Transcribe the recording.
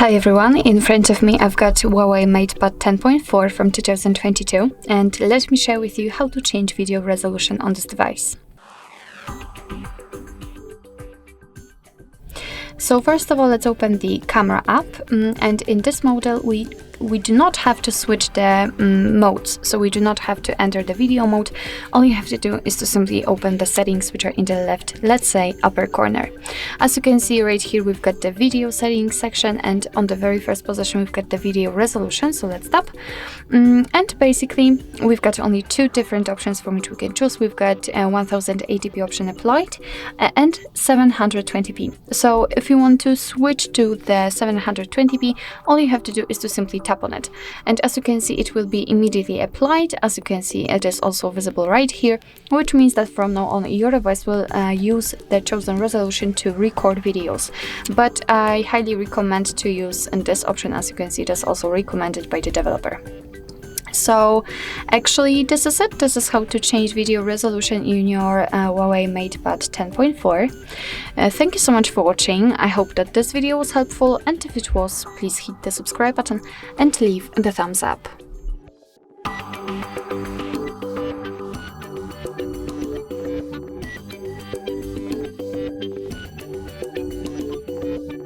Hi everyone, in front of me I've got Huawei MatePad 10.4 from 2022, and let me share with you how to change video resolution on this device. So first of all, let's open the camera app, and in this model we do not have to switch the modes, so we do not have to enter the video mode. All you have to do is to simply open the settings which are in the left, let's say, upper corner. As you can see right here, we've got the video settings section, and on the very first position we've got the video resolution, so let's tap. And basically we've got only two different options from which we can choose. We've got 1080p option applied and 720p. So if you want to switch to the 720p, all you have to do is to simply tap on it, and as you can see, it will be immediately applied. As you can see, it is also visible right here, which means that from now on your device will use the chosen resolution to record videos. But I highly recommend to use this option. As you can see, it is also recommended by the developer. So actually this is it. This is how to change video resolution in your Huawei MatePad 10.4. Thank you so much for watching. I hope that this video was helpful, and if it was, please hit the subscribe button and leave the thumbs up.